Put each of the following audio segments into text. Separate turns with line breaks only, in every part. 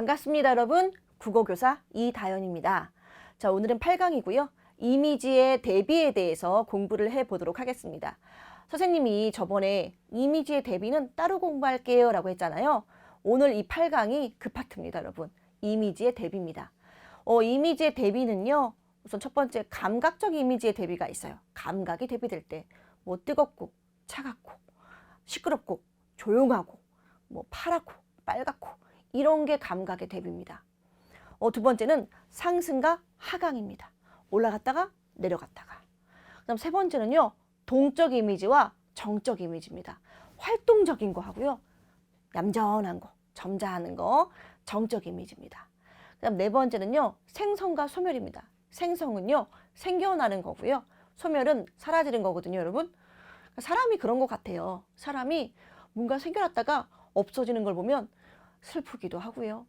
반갑습니다, 여러분. 국어교사 이다연입니다. 자, 오늘은 8강이고요. 이미지의 대비에 대해서 공부를 해보도록 하겠습니다. 선생님이 저번에 이미지의 대비는 따로 공부할게요 라고 했잖아요. 오늘 이 8강이 그 파트입니다, 여러분. 이미지의 대비입니다. 이미지의 대비는요, 우선 첫 번째 감각적 이미지의 대비가 있어요. 감각이 대비될 때 뭐 뜨겁고 차갑고 시끄럽고 조용하고 뭐 파랗고 빨갛고 이런 게 감각의 대비입니다. 두 번째는 상승과 하강입니다. 올라갔다가 내려갔다가. 그다음 세 번째는요, 동적 이미지와 정적 이미지입니다. 활동적인 거 하고요, 얌전한 거, 점잖은 거, 정적 이미지입니다. 그다음 네 번째는요, 생성과 소멸입니다. 생성은요, 생겨나는 거고요, 소멸은 사라지는 거거든요, 여러분. 사람이 그런 것 같아요. 사람이 뭔가 생겨났다가 없어지는 걸 보면 슬프기도 하고요,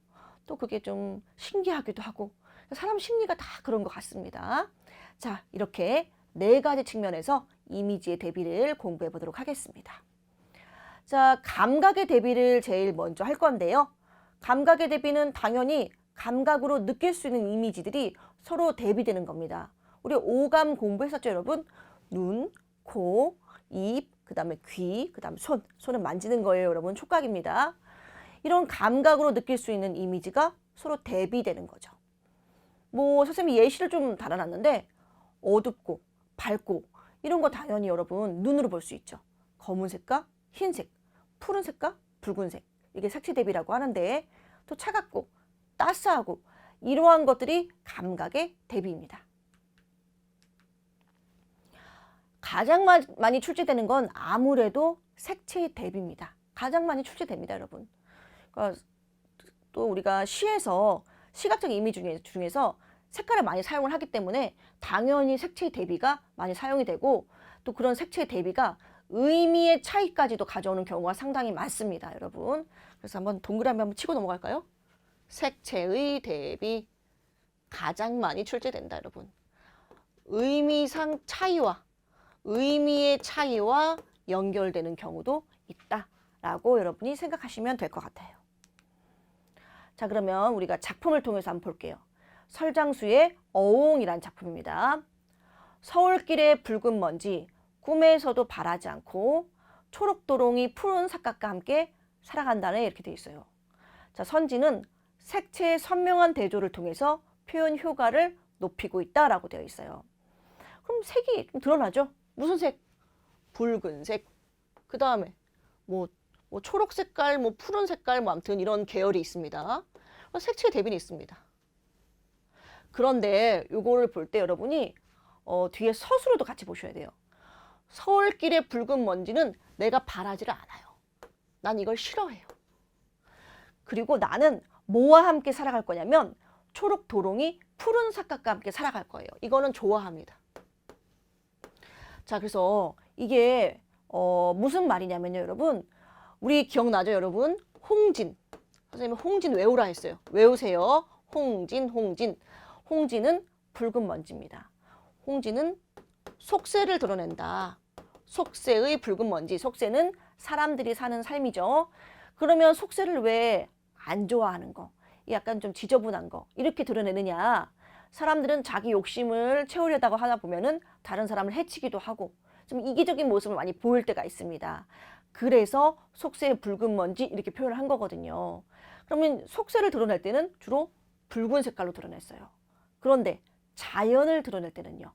또 그게 좀 신기하기도 하고, 사람 심리가 다 그런 것 같습니다. 자, 이렇게 네 가지 측면에서 이미지의 대비를 공부해 보도록 하겠습니다. 자, 감각의 대비를 제일 먼저 할 건데요. 감각의 대비는 당연히 감각으로 느낄 수 있는 이미지들이 서로 대비되는 겁니다. 우리 오감 공부했었죠, 여러분? 눈, 코, 입, 그 다음에 귀, 그 다음에 손. 손은 만지는 거예요, 여러분. 촉각입니다. 이런 감각으로 느낄 수 있는 이미지가 서로 대비되는 거죠. 뭐 선생님이 예시를 좀 달아놨는데 어둡고 밝고 이런 거 당연히 여러분 눈으로 볼 수 있죠. 검은색과 흰색, 푸른색과 붉은색, 이게 색채 대비라고 하는데, 또 차갑고 따스하고 이러한 것들이 감각의 대비입니다. 가장 많이 출제되는 건 아무래도 색채의 대비입니다. 가장 많이 출제됩니다, 여러분. 그러니까 또 우리가 시에서 시각적 이미지 중에서 색깔을 많이 사용을 하기 때문에 당연히 색채의 대비가 많이 사용이 되고, 또 그런 색채의 대비가 의미의 차이까지도 가져오는 경우가 상당히 많습니다, 여러분. 그래서 한번 동그라미 한번 치고 넘어갈까요? 색채의 대비 가장 많이 출제된다, 여러분. 의미상 차이와 의미의 차이와 연결되는 경우도 있다라고 여러분이 생각하시면 될 것 같아요. 자, 그러면 우리가 작품을 통해서 한번 볼게요. 설장수의 어옹이란 작품입니다. 서울길의 붉은 먼지, 꿈에서도 바라지 않고 초록도롱이 푸른 삿갓과 함께 살아간다네, 이렇게 되어 있어요. 자, 선지는 색채의 선명한 대조를 통해서 표현 효과를 높이고 있다라고 되어 있어요. 그럼 색이 좀 드러나죠? 무슨 색? 붉은색. 그 다음에 뭐 초록 색깔, 뭐 푸른 색깔, 뭐 아무튼 이런 계열이 있습니다. 색채의 대비는 있습니다. 그런데 요거를 볼 때 여러분이 뒤에 서술어도 같이 보셔야 돼요. 서울길의 붉은 먼지는 내가 바라지를 않아요. 난 이걸 싫어해요. 그리고 나는 뭐와 함께 살아갈 거냐면 초록 도롱이 푸른 삿갓과 함께 살아갈 거예요. 이거는 좋아합니다. 자, 그래서 이게 무슨 말이냐면요, 여러분. 우리 기억나죠, 여러분? 홍진. 선생님이 홍진 외우라 했어요. 외우세요. 홍진, 홍진. 홍진은 붉은 먼지입니다. 홍진은 속세를 드러낸다. 속세의 붉은 먼지. 속세는 사람들이 사는 삶이죠. 그러면 속세를 왜 안 좋아하는 거, 약간 좀 지저분한 거 이렇게 드러내느냐? 사람들은 자기 욕심을 채우려다가 하다 보면은 다른 사람을 해치기도 하고 좀 이기적인 모습을 많이 보일 때가 있습니다. 그래서 속세의 붉은 먼지 이렇게 표현을 한 거거든요. 그러면 속세를 드러낼 때는 주로 붉은 색깔로 드러냈어요. 그런데 자연을 드러낼 때는요,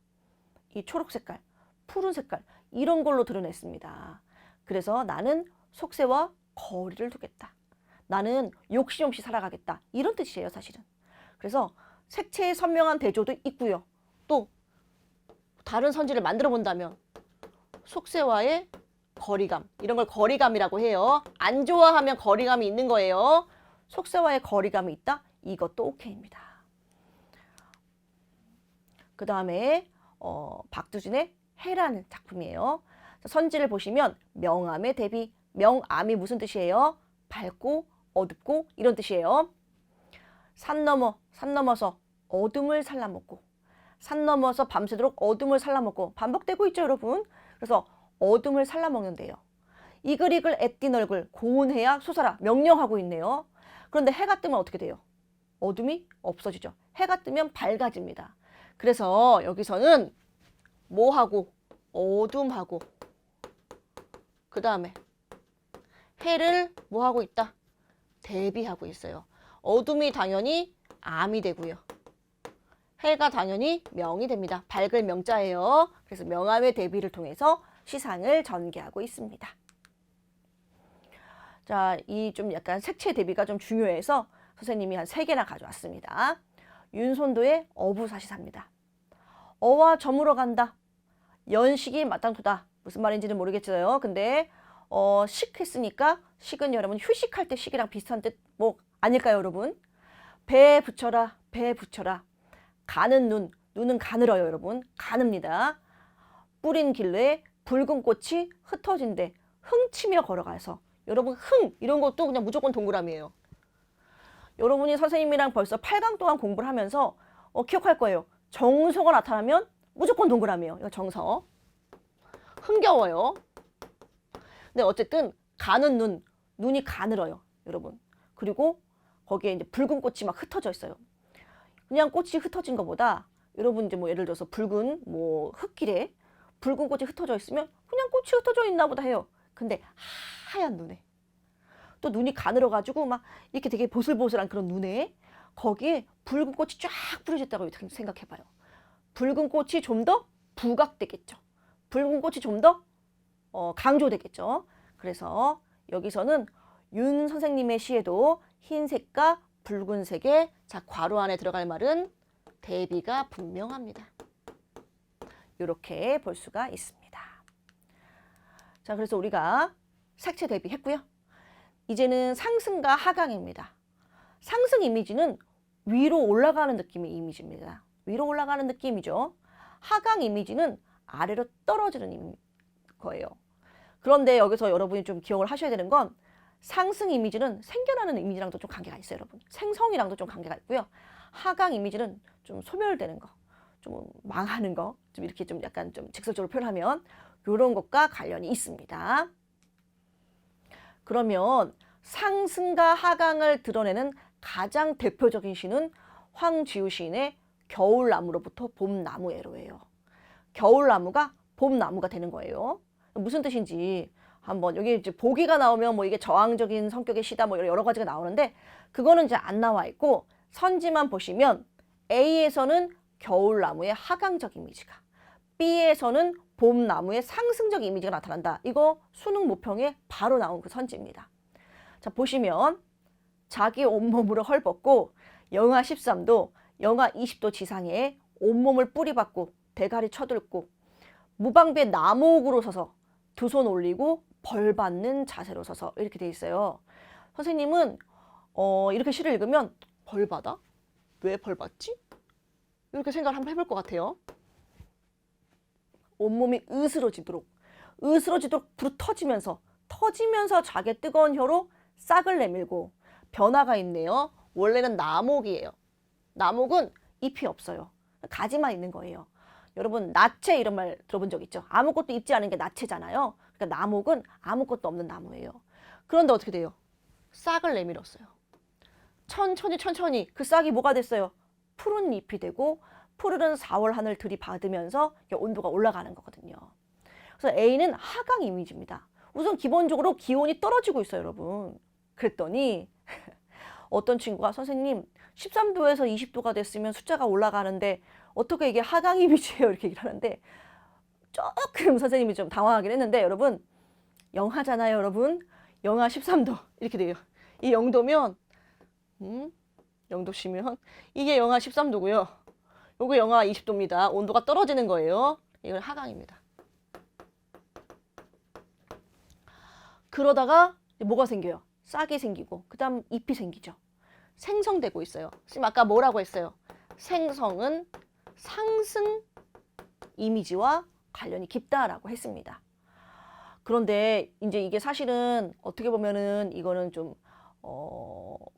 이 초록 색깔, 푸른 색깔 이런 걸로 드러냈습니다. 그래서 나는 속세와 거리를 두겠다. 나는 욕심 없이 살아가겠다. 이런 뜻이에요, 사실은. 그래서 색채의 선명한 대조도 있고요. 또 다른 선지를 만들어 본다면 속세와의 거리감, 이런 걸 거리감이라고 해요. 안 좋아하면 거리감이 있는 거예요. 속세와의 거리감이 있다? 이것도 오케이입니다. 그 다음에 박두진의 해라는 작품이에요. 선지를 보시면 명암의 대비, 명암이 무슨 뜻이에요? 밝고 어둡고 이런 뜻이에요. 산 넘어서 어둠을 살라먹고, 산 넘어서 밤새도록 어둠을 살라먹고, 반복되고 있죠, 여러분. 그래서 어둠을 살라먹는데요. 이글이글 애띤 얼굴 고운 해야 솟아라 명령하고 있네요. 그런데 해가 뜨면 어떻게 돼요? 어둠이 없어지죠. 해가 뜨면 밝아집니다. 그래서 여기서는 뭐하고 어둠하고 그 다음에 해를 뭐하고 있다? 대비하고 있어요. 어둠이 당연히 암이 되고요. 해가 당연히 명이 됩니다. 밝을 명자예요. 그래서 명암의 대비를 통해서 시상을 전개하고 있습니다. 자, 이 좀 약간 색채 대비가 좀 중요해서 선생님이 한 3개나 가져왔습니다. 윤손도의 어부사시사입니다. 어와 저물어 간다. 연식이 마땅하다. 무슨 말인지는 모르겠어요. 근데 식 했으니까 식은 여러분 휴식할 때 식이랑 비슷한 뜻 뭐 아닐까요, 여러분? 배 붙여라. 배 붙여라. 가는 눈. 눈은 가늘어요, 여러분. 가늡니다. 뿌린 길래 붉은 꽃이 흩어진대. 흥치며 걸어가서. 여러분 흥 이런 것도 그냥 무조건 동그라미예요. 여러분이 선생님이랑 벌써 8강 동안 공부를 하면서 기억할 거예요. 정서가 나타나면 무조건 동그라미예요. 이거 정서. 흥겨워요. 근데 어쨌든 가는 눈, 눈이 가늘어요, 여러분. 그리고 거기에 이제 붉은 꽃이 막 흩어져 있어요. 그냥 꽃이 흩어진 것보다 여러분 이제 뭐 예를 들어서 붉은 뭐 흙길에 붉은 꽃이 흩어져 있으면 그냥 꽃이 흩어져 있나 보다 해요. 근데 하얀 눈에 또 눈이 가늘어가지고 막 이렇게 되게 보슬보슬한 그런 눈에 거기에 붉은 꽃이 쫙 뿌려져 있다고 생각해봐요. 붉은 꽃이 좀 더 부각되겠죠. 붉은 꽃이 좀 더 강조되겠죠. 그래서 여기서는 윤 선생님의 시에도 흰색과 붉은색의 자 괄호 안에 들어갈 말은 대비가 분명합니다. 이렇게 볼 수가 있습니다. 자, 그래서 우리가 색채 대비했고요. 이제는 상승과 하강입니다. 상승 이미지는 위로 올라가는 느낌의 이미지입니다. 위로 올라가는 느낌이죠. 하강 이미지는 아래로 떨어지는 거예요. 그런데 여기서 여러분이 좀 기억을 하셔야 되는 건 상승 이미지는 생겨나는 이미지랑도 좀 관계가 있어요, 여러분. 생성이랑도 좀 관계가 있고요. 하강 이미지는 좀 소멸되는 거, 좀 망하는 거, 좀 이렇게 좀 약간 좀 직설적으로 표현하면 이런 것과 관련이 있습니다. 그러면 상승과 하강을 드러내는 가장 대표적인 시는 황지우 시인의 겨울나무로부터 봄나무에로예요. 겨울나무가 봄나무가 되는 거예요. 무슨 뜻인지 한번 여기 이제 보기가 나오면 뭐 이게 저항적인 성격의 시다 뭐 여러 가지가 나오는데 그거는 이제 안 나와 있고 선지만 보시면 A에서는 겨울나무의 하강적 이미지가 B에서는 봄나무의 상승적 이미지가 나타난다. 이거 수능 모평에 바로 나온 그 선지입니다. 자, 보시면 자기 온몸으로 헐벗고 영하 13도, 영하 20도 지상에 온몸을 뿌리박고 대가리 쳐들고 무방비의 나무옥으로 서서 두 손 올리고 벌 받는 자세로 서서 이렇게 돼 있어요. 선생님은 이렇게 시를 읽으면 벌 받아? 왜 벌 받지? 이렇게 생각을 한번 해볼 것 같아요. 온몸이 으스러지도록 불이 터지면서 자기의 뜨거운 혀로 싹을 내밀고 변화가 있네요. 원래는 나목이에요. 나목은 잎이 없어요. 가지만 있는 거예요. 여러분 나체 이런 말 들어본 적 있죠? 아무것도 입지 않은 게 나체잖아요. 그러니까 나목은 아무것도 없는 나무예요. 그런데 어떻게 돼요? 싹을 내밀었어요. 천천히 그 싹이 뭐가 됐어요? 푸른 잎이 되고 푸르른 4월 하늘 들이받으면서 온도가 올라가는 거거든요. 그래서 A는 하강 이미지입니다. 우선 기본적으로 기온이 떨어지고 있어요, 여러분. 그랬더니 어떤 친구가 선생님 13도에서 20도가 됐으면 숫자가 올라가는데 어떻게 이게 하강 이미지예요? 이렇게 얘기를 하는데 조금 선생님이 좀 당황하긴 했는데 여러분 영하잖아요, 여러분. 영하 13도 이렇게 돼요. 이 0도면 0도시면 이게 영하 13도고요. 요거 영하 20도입니다. 온도가 떨어지는 거예요. 이건 하강입니다. 그러다가 뭐가 생겨요? 싹이 생기고 그 다음 잎이 생기죠. 생성되고 있어요. 지금 아까 뭐라고 했어요? 생성은 상승 이미지와 관련이 깊다라고 했습니다. 그런데 이제 이게 사실은 어떻게 보면은 이거는 좀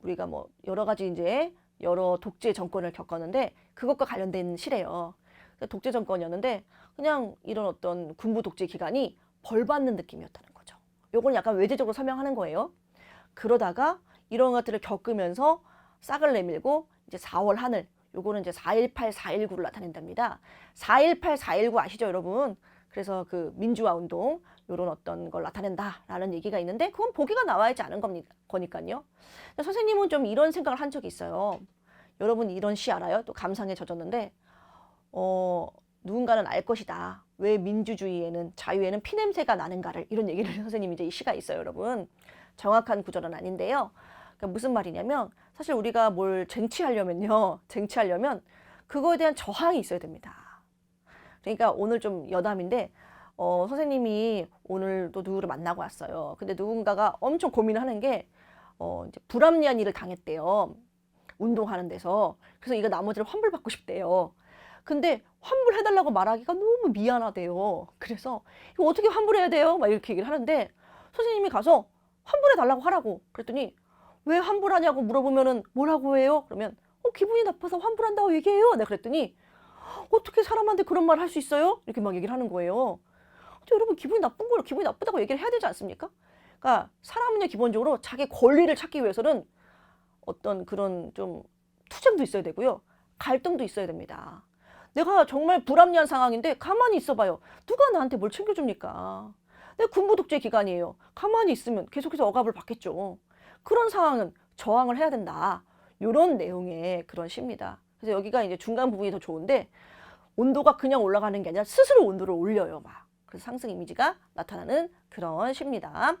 우리가 뭐 여러 가지 이제 여러 독재 정권을 겪었는데 그것과 관련된 시래요. 독재 정권이었는데 그냥 이런 어떤 군부 독재 기간이 벌 받는 느낌이었다는 거죠. 요건 약간 외제적으로 설명하는 거예요. 그러다가 이런 것들을 겪으면서 싹을 내밀고 이제 4월 하늘, 요거는 이제 4.18, 4.19를 나타낸답니다. 4.18, 4.19 아시죠, 여러분? 그래서 그 민주화 운동, 요런 어떤 걸 나타낸다라는 얘기가 있는데, 그건 보기가 나와야지 않은 거니까요. 선생님은 좀 이런 생각을 한 적이 있어요. 여러분 이런 시 알아요? 또 감상에 젖었는데, 누군가는 알 것이다. 왜 민주주의에는, 자유에는 피냄새가 나는가를, 이런 얘기를 선생님이 이제 이 시가 있어요, 여러분. 정확한 구절은 아닌데요. 그러니까 무슨 말이냐면, 사실 우리가 뭘 쟁취하려면 그거에 대한 저항이 있어야 됩니다. 그러니까 오늘 좀 여담인데, 선생님이 오늘 또 누구를 만나고 왔어요. 근데 누군가가 엄청 고민을 하는 게, 이제 불합리한 일을 당했대요. 운동하는 데서. 그래서 이거 나머지를 환불받고 싶대요. 근데 환불해달라고 말하기가 너무 미안하대요. 그래서 이거 어떻게 환불해야 돼요? 막 이렇게 얘기를 하는데, 선생님이 가서 환불해달라고 하라고. 그랬더니 왜 환불하냐고 물어보면은 뭐라고 해요? 그러면 기분이 나빠서 환불한다고 얘기해요. 내가 그랬더니 어떻게 사람한테 그런 말 할 수 있어요? 이렇게 막 얘기를 하는 거예요. 여러분 기분이 나쁜 걸 기분이 나쁘다고 얘기를 해야 되지 않습니까? 그러니까 사람은요 기본적으로 자기 권리를 찾기 위해서는 어떤 그런 좀 투쟁도 있어야 되고요. 갈등도 있어야 됩니다. 내가 정말 불합리한 상황인데 가만히 있어봐요. 누가 나한테 뭘 챙겨줍니까? 내가 군부독재 기간이에요. 가만히 있으면 계속해서 억압을 받겠죠. 그런 상황은 저항을 해야 된다. 이런 내용의 그런 시입니다. 그래서 여기가 이제 중간 부분이 더 좋은데, 온도가 그냥 올라가는 게 아니라 스스로 온도를 올려요, 막. 그래서 상승 이미지가 나타나는 그런 시입니다.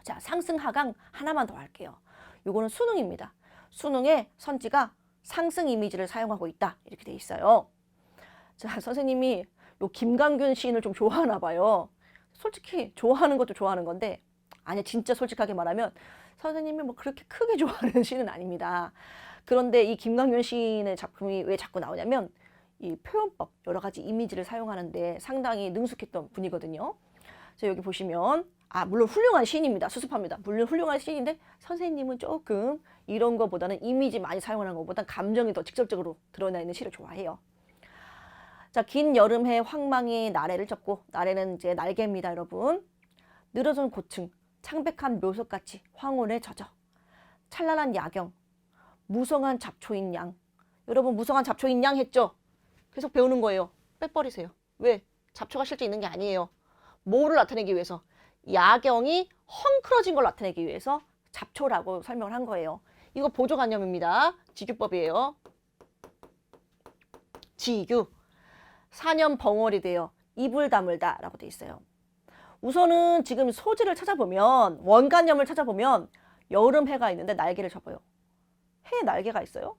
자, 상승 하강 하나만 더 할게요. 요거는 수능입니다. 수능에 선지가 상승 이미지를 사용하고 있다, 이렇게 돼 있어요. 자, 선생님이 요 김강균 시인을 좀 좋아하나 봐요. 솔직히 좋아하는 것도 좋아하는 건데, 아니 진짜 솔직하게 말하면 선생님이 뭐 그렇게 크게 좋아하는 시는 아닙니다. 그런데 이 김강균 시인의 작품이 왜 자꾸 나오냐면, 이 표현법, 여러 가지 이미지를 사용하는데 상당히 능숙했던 분이거든요. 자, 여기 보시면, 물론 훌륭한 시인입니다. 수습합니다. 물론 훌륭한 시인인데, 선생님은 조금 이런 거보다는 이미지 많이 사용하는 것보다 감정이 더 직접적으로 드러나 있는 시를 좋아해요. 자, 긴 여름해 황망이 나래를 접고, 나래는 이제 날개입니다, 여러분. 늘어선 고층, 창백한 묘석같이 황혼에 젖어. 찬란한 야경, 무성한 잡초인 양. 여러분 무성한 잡초인 양 했죠? 계속 배우는 거예요. 빼버리세요. 왜? 잡초가 실제 있는 게 아니에요. 뭐를 나타내기 위해서? 야경이 헝클어진 걸 나타내기 위해서 잡초라고 설명을 한 거예요. 이거 보조관념입니다. 지규법이에요. 지규. 사년 벙어리 되어 이불 다물다 라고 돼 있어요. 우선은 지금 소지를 찾아보면, 원관념을 찾아보면 여름 해가 있는데 날개를 접어요. 해에 날개가 있어요?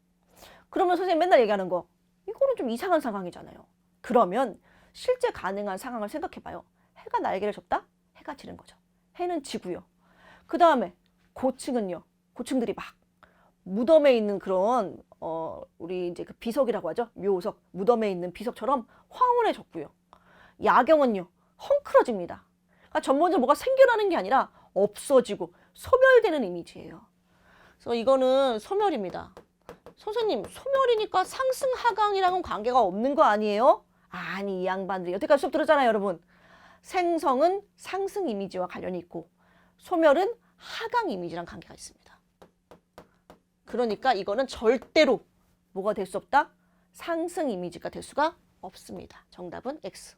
그러면 선생님 맨날 얘기하는 거, 이거는 좀 이상한 상황이잖아요. 그러면 실제 가능한 상황을 생각해봐요. 해가 날개를 접다? 해가 지는 거죠. 해는 지고요. 그 다음에 고층은요. 고층들이 막 무덤에 있는 그런 우리 이제 그 비석이라고 하죠. 묘석, 무덤에 있는 비석처럼 황홀해졌고요. 야경은요. 헝클어집니다. 그러니까 전반적으로 뭐가 생겨나는 게 아니라 없어지고 소멸되는 이미지예요. 그래서 이거는 소멸입니다. 선생님, 소멸이니까 상승 하강이랑은 관계가 없는 거 아니에요? 아니, 이 양반들이 여태까지 수업 들었잖아요, 여러분. 생성은 상승 이미지와 관련이 있고, 소멸은 하강 이미지랑 관계가 있습니다. 그러니까 이거는 절대로 뭐가 될 수 없다? 상승 이미지가 될 수가 없습니다. 정답은 X.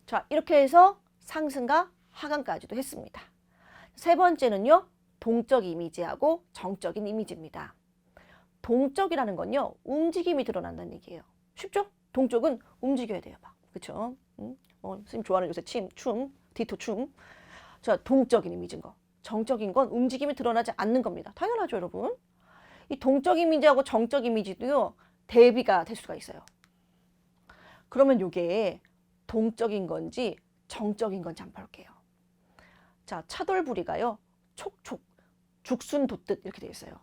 자, 이렇게 해서 상승과 하강까지도 했습니다. 세 번째는요, 동적 이미지하고 정적인 이미지입니다. 동적이라는 건요, 움직임이 드러난다는 얘기예요. 쉽죠? 동적은 움직여야 돼요, 막. 그쵸? 선생님 좋아하는 요새 춤, 디토 춤. 자, 동적인 이미지인 거. 정적인 건 움직임이 드러나지 않는 겁니다. 당연하죠, 여러분. 이 동적 이미지하고 정적 이미지도요, 대비가 될 수가 있어요. 그러면 요게 동적인 건지 정적인 건지 한번 볼게요. 자, 차돌부리가요, 촉촉, 죽순 돋듯 이렇게 되어 있어요.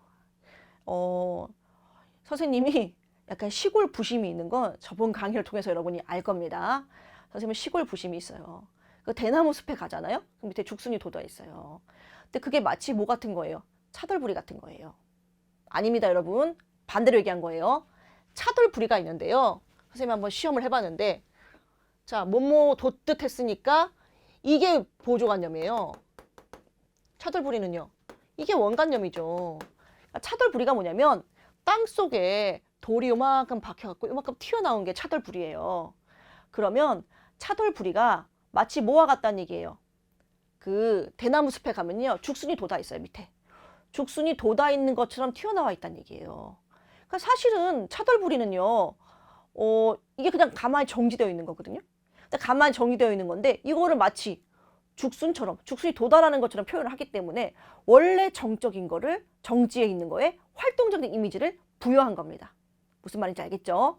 선생님이 약간 시골 부심이 있는 건 저번 강의를 통해서 여러분이 알 겁니다. 선생님은 시골 부심이 있어요. 그 대나무 숲에 가잖아요. 그 밑에 죽순이 돋아 있어요. 근데 그게 마치 뭐 같은 거예요? 차돌부리 같은 거예요. 아닙니다, 여러분. 반대로 얘기한 거예요. 차돌부리가 있는데요. 선생님 한번 시험을 해봤는데, 자, 뭐뭐 돋듯 했으니까 이게 보조관념이에요. 차돌부리는요. 이게 원간염이죠. 차돌부리가 뭐냐면 땅 속에 돌이 요만큼 박혀갖고 요만큼 튀어나온 게 차돌부리예요. 그러면 차돌부리가 마치 뭐와 같다는 얘기예요. 그 대나무 숲에 가면요. 죽순이 돋아 있어요. 밑에. 죽순이 돋아 있는 것처럼 튀어나와 있다는 얘기예요. 그러니까 사실은 차돌부리는요. 이게 그냥 가만히 정지되어 있는 거거든요. 가만히 정지되어 있는 건데 이거를 마치 죽순처럼 죽순이 도달하는 것처럼 표현을 하기 때문에 원래 정적인 거를 정지해 있는 거에 활동적인 이미지를 부여한 겁니다. 무슨 말인지 알겠죠?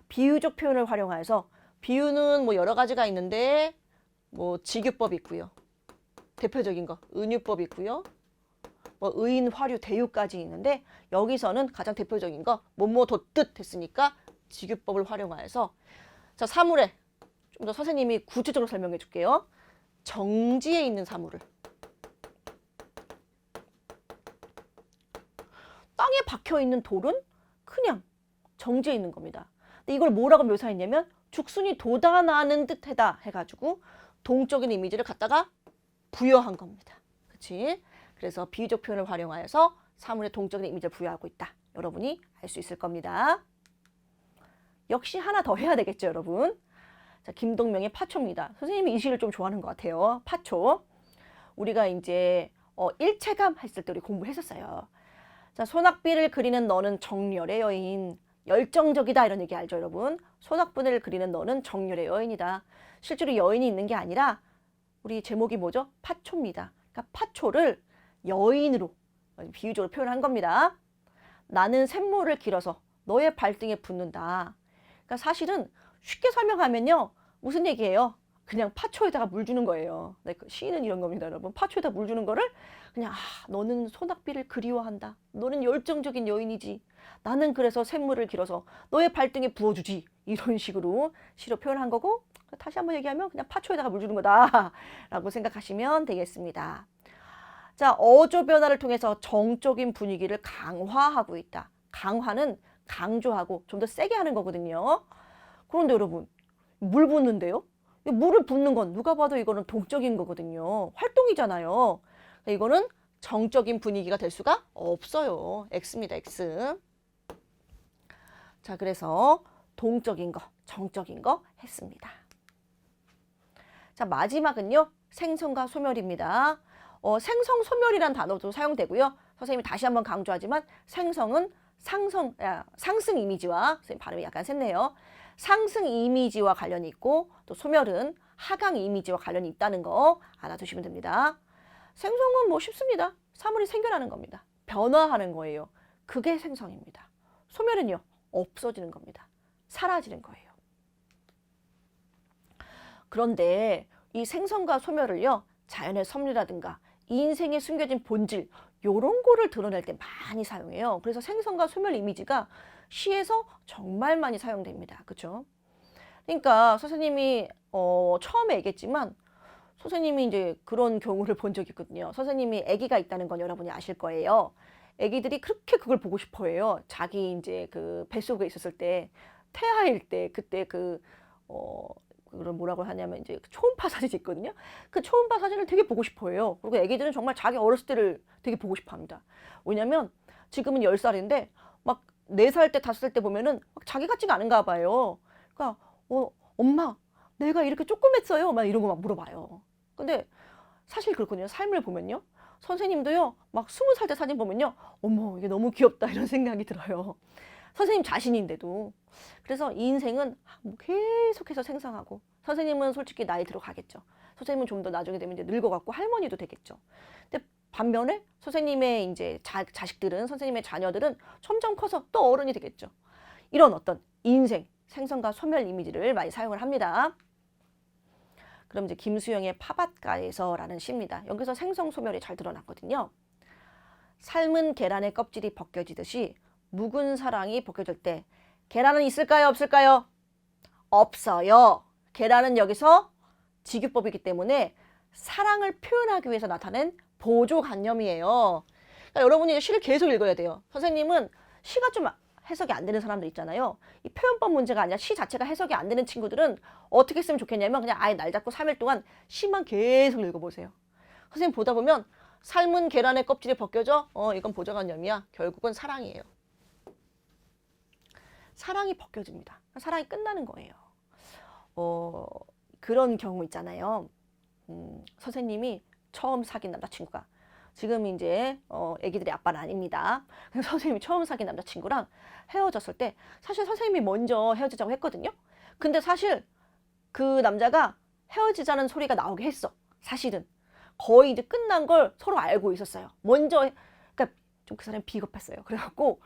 비유적 표현을 활용해서 비유는 뭐 여러 가지가 있는데 뭐 직유법 있고요. 대표적인 거 은유법 있고요. 뭐 의인, 화류, 대유까지 있는데 여기서는 가장 대표적인 거 뭐뭐 덧뜻 했으니까 직유법을 활용해서 자 사물에 좀 더 선생님이 구체적으로 설명해 줄게요. 정지에 있는 사물을 땅에 박혀 있는 돌은 그냥 정지해 있는 겁니다. 근데 이걸 뭐라고 묘사했냐면 죽순이 돋아나는 듯하다 해가지고 동적인 이미지를 갖다가 부여한 겁니다. 그치? 그래서 비유적 표현을 활용하여서 사물에 동적인 이미지를 부여하고 있다. 여러분이 알 수 있을 겁니다. 역시 하나 더 해야 되겠죠, 여러분. 자, 김동명의 파초입니다. 선생님이 이 시를 좀 좋아하는 것 같아요. 파초. 우리가 이제 일체감 했을 때 우리 공부했었어요. 자, 소낙비를 그리는 너는 정열의 여인. 열정적이다 이런 얘기 알죠, 여러분? 소낙비를 그리는 너는 정열의 여인이다. 실제로 여인이 있는 게 아니라 우리 제목이 뭐죠? 파초입니다. 그러니까 파초를 여인으로 비유적으로 표현한 겁니다. 나는 샘물을 길어서 너의 발등에 붙는다. 그러니까 사실은 쉽게 설명하면요. 무슨 얘기예요? 그냥 파초에다가 물 주는 거예요. 네, 시인은 이런 겁니다, 여러분. 파초에다 물 주는 거를 그냥 너는 소낙비를 그리워한다. 너는 열정적인 여인이지. 나는 그래서 샘물을 길어서 너의 발등에 부어주지. 이런 식으로 시로 표현한 거고 다시 한번 얘기하면 그냥 파초에다가 물 주는 거다 라고 생각하시면 되겠습니다. 자, 어조 변화를 통해서 정적인 분위기를 강화하고 있다. 강화는 강조하고 좀 더 세게 하는 거거든요. 그런데 여러분, 물 붓는데요? 물을 붓는 건 누가 봐도 이거는 동적인 거거든요. 활동이잖아요. 이거는 정적인 분위기가 될 수가 없어요. X입니다, X. 자, 그래서 동적인 거, 정적인 거 했습니다. 자, 마지막은요. 생성과 소멸입니다. 생성, 소멸이란 단어도 사용되고요. 선생님이 다시 한번 강조하지만 생성은 상승 이미지와 선생님 발음이 약간 샜네요. 상승 이미지와 관련이 있고 또 소멸은 하강 이미지와 관련이 있다는 거 알아두시면 됩니다. 생성은 뭐 쉽습니다. 사물이 생겨나는 겁니다. 변화하는 거예요. 그게 생성입니다. 소멸은요. 없어지는 겁니다. 사라지는 거예요. 그런데 이 생성과 소멸을요. 자연의 섭리라든가 인생에 숨겨진 본질 요런 거를 드러낼 때 많이 사용해요. 그래서 생성과 소멸 이미지가 시에서 정말 많이 사용됩니다. 그렇죠? 그러니까 선생님이 처음에 얘기했지만 선생님이 이제 그런 경우를 본 적이 있거든요. 선생님이 아기가 있다는 건 여러분이 아실 거예요. 아기들이 그렇게 그걸 보고 싶어 해요. 자기 이제 그 뱃속에 있었을 때 태아일 때 그때 그걸 뭐라고 하냐면 이제 초음파 사진이 있거든요. 그 초음파 사진을 되게 보고 싶어 해요. 그리고 애기들은 정말 자기 어렸을 때를 되게 보고 싶어 합니다. 왜냐면 지금은 10살인데 막 4살 때, 5살 때 보면은 막 자기 같지가 않은가 봐요. 그러니까 엄마 내가 이렇게 조그맸어요. 막 이런 거 막 물어봐요. 근데 사실 그렇거든요. 삶을 보면요. 선생님도요. 막 20살 때 사진 보면요. 어머 이게 너무 귀엽다 이런 생각이 들어요. 선생님 자신인데도. 그래서 이 인생은 계속해서 생성하고 선생님은 솔직히 나이 들어가겠죠. 선생님은 좀 더 나중에 되면 이제 늙어갖고 할머니도 되겠죠. 근데 반면에 선생님의 이제 자식들은 선생님의 자녀들은 점점 커서 또 어른이 되겠죠. 이런 어떤 인생, 생성과 소멸 이미지를 많이 사용을 합니다. 그럼 이제 김수영의 파밭가에서라는 시입니다. 여기서 생성 소멸이 잘 드러났거든요. 삶은 계란의 껍질이 벗겨지듯이 묵은 사랑이 벗겨질 때 계란은 있을까요? 없을까요? 없어요. 계란은 여기서 직유법이기 때문에 사랑을 표현하기 위해서 나타낸 보조관념이에요. 그러니까 여러분이 시를 계속 읽어야 돼요. 선생님은 시가 좀 해석이 안 되는 사람들 있잖아요. 이 표현법 문제가 아니라 시 자체가 해석이 안 되는 친구들은 어떻게 했으면 좋겠냐면 그냥 아예 날 잡고 3일 동안 시만 계속 읽어보세요. 선생님 보다 보면 삶은 계란의 껍질이 벗겨져? 이건 보좌관념이야. 결국은 사랑이에요. 사랑이 벗겨집니다. 사랑이 끝나는 거예요. 그런 경우 있잖아요. 선생님이 처음 사귄 남자친구가 지금 이제 애기들의 아빠는 아닙니다. 선생님이 처음 사귄 남자친구랑 헤어졌을 때 사실 선생님이 먼저 헤어지자고 했거든요. 근데 사실 그 남자가 헤어지자는 소리가 나오게 했어. 사실은 거의 이제 끝난 걸 서로 알고 있었어요. 먼저 그러니까 좀 그 사람이 비겁했어요. 그래갖고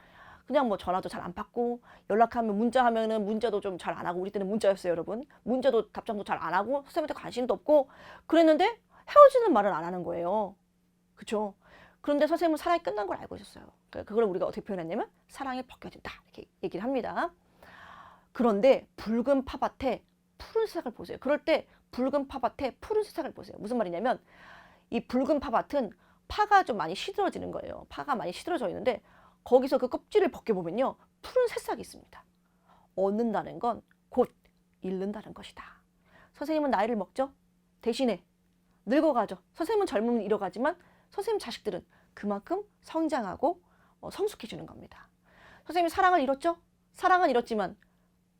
그냥 뭐 전화도 잘 안 받고 연락하면 문자하면은 문자도 좀 잘 안 하고 우리 때는 문자였어요, 여러분. 문자도 답장도 잘 안 하고 선생님한테 관심도 없고 그랬는데 헤어지는 말은 안 하는 거예요. 그쵸? 그런데 선생님은 사랑이 끝난 걸 알고 있었어요. 그걸 우리가 어떻게 표현했냐면 사랑이 벗겨진다 이렇게 얘기를 합니다. 그런데 붉은 파밭에 푸른 세상을 보세요. 그럴 때 붉은 파밭에 푸른 세상을 보세요. 무슨 말이냐면 이 붉은 파밭은 파가 좀 많이 시들어지는 거예요. 파가 많이 시들어져 있는데 거기서 그 껍질을 벗겨보면요. 푸른 새싹이 있습니다. 얻는다는 건 곧 잃는다는 것이다. 선생님은 나이를 먹죠. 대신에 늙어가죠. 선생님은 젊으면 잃어가지만 선생님 자식들은 그만큼 성장하고 성숙해지는 겁니다. 선생님이 사랑을 잃었죠. 사랑은 잃었지만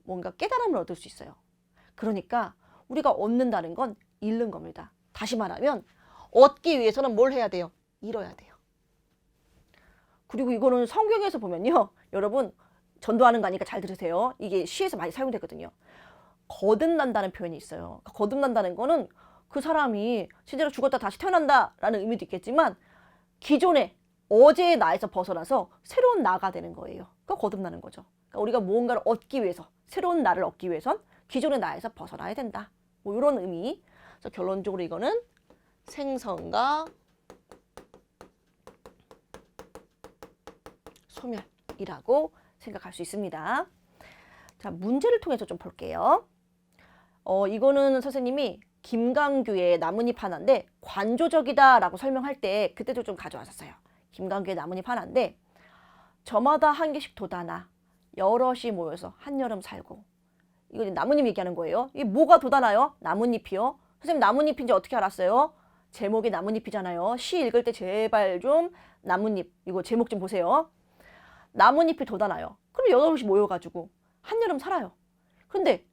뭔가 깨달음을 얻을 수 있어요. 그러니까 우리가 얻는다는 건 잃는 겁니다. 다시 말하면 얻기 위해서는 뭘 해야 돼요? 잃어야 돼요. 그리고 이거는 성경에서 보면요. 여러분 전도하는 거 아니니까 잘 들으세요. 이게 시에서 많이 사용되거든요. 거듭난다는 표현이 있어요. 거듭난다는 거는 그 사람이 실제로 죽었다 다시 태어난다라는 의미도 있겠지만 기존의 어제의 나에서 벗어나서 새로운 나가 되는 거예요. 그러니까 거듭나는 거죠. 그러니까 우리가 무언가를 얻기 위해서 새로운 나를 얻기 위해선 기존의 나에서 벗어나야 된다. 뭐 이런 의미. 그래서 결론적으로 이거는 생성과 소멸이라고 생각할 수 있습니다. 자, 문제를 통해서 좀 볼게요. 이거는 선생님이 김강규의 나뭇잎 하나인데 관조적이다라고 설명할 때 그때도 좀 가져왔었어요. 김강규의 나뭇잎 하나인데 저마다 한 개씩 돋아나 여럿이 모여서 한여름 살고 이거 나뭇잎 얘기하는 거예요. 이게 뭐가 돋아나요? 나뭇잎이요. 선생님 나뭇잎인지 어떻게 알았어요? 제목이 나뭇잎이잖아요. 시 읽을 때 제발 좀 나뭇잎 이거 제목 좀 보세요. 나뭇잎이 돋아나요. 그럼 여럿이 모여가지고 한여름 살아요. 그런데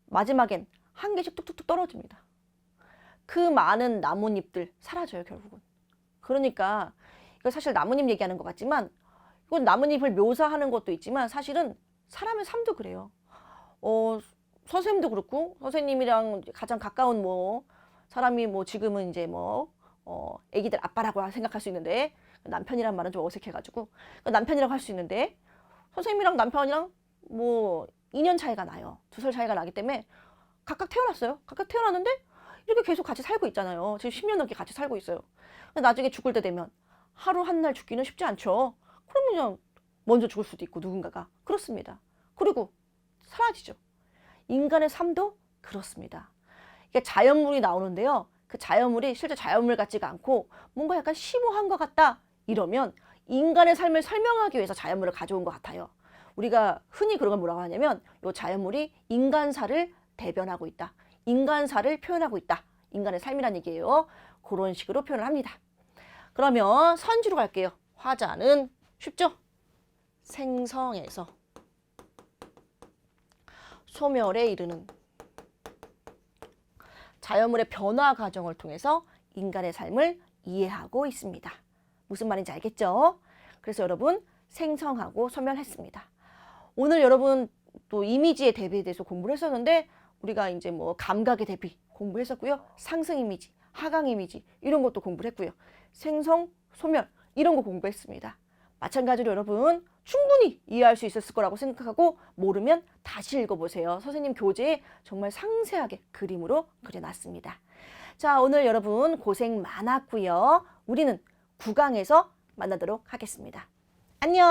마지막엔 한 개씩 뚝뚝뚝 떨어집니다. 그 많은 나뭇잎들 사라져요, 결국은. 그러니까 이거 사실 나뭇잎 얘기하는 것 같지만 이건 나뭇잎을 묘사하는 것도 있지만 사실은 사람의 삶도 그래요. 선생님도 그렇고 선생님이랑 가장 가까운 뭐 사람이 뭐 지금은 이제 뭐 애기들 아빠라고 생각할 수 있는데 남편이란 말은 좀 어색해가지고 남편이라고 할 수 있는데 선생님이랑 남편이랑 뭐 2년 차이가 나요. 2살 차이가 나기 때문에 각각 태어났어요. 각각 태어났는데 이렇게 계속 같이 살고 있잖아요. 지금 10년 넘게 같이 살고 있어요. 나중에 죽을 때 되면 하루 한 날 죽기는 쉽지 않죠. 그러면 그냥 먼저 죽을 수도 있고 누군가가. 그렇습니다. 그리고 사라지죠. 인간의 삶도 그렇습니다. 이게 자연물이 나오는데요. 그 자연물이 실제 자연물 같지가 않고 뭔가 약간 심오한 것 같다 이러면 인간의 삶을 설명하기 위해서 자연물을 가져온 것 같아요. 우리가 흔히 그런 걸 뭐라고 하냐면 이 자연물이 인간사를 대변하고 있다. 인간사를 표현하고 있다. 인간의 삶이란 얘기예요. 그런 식으로 표현을 합니다. 그러면 선지로 갈게요. 화자는 쉽죠? 생성에서 소멸에 이르는 자연물의 변화 과정을 통해서 인간의 삶을 이해하고 있습니다. 무슨 말인지 알겠죠? 그래서 여러분 생성하고 소멸했습니다. 오늘 여러분 또 이미지의 대비에 대해서 공부를 했었는데 우리가 이제 뭐 감각의 대비 공부했었고요. 상승 이미지, 하강 이미지 이런 것도 공부를 했고요. 생성, 소멸 이런 거 공부했습니다. 마찬가지로 여러분 충분히 이해할 수 있었을 거라고 생각하고 모르면 다시 읽어보세요. 선생님 교재에 정말 상세하게 그림으로 그려놨습니다. 자, 오늘 여러분 고생 많았고요. 우리는 9강에서 만나도록 하겠습니다. 안녕.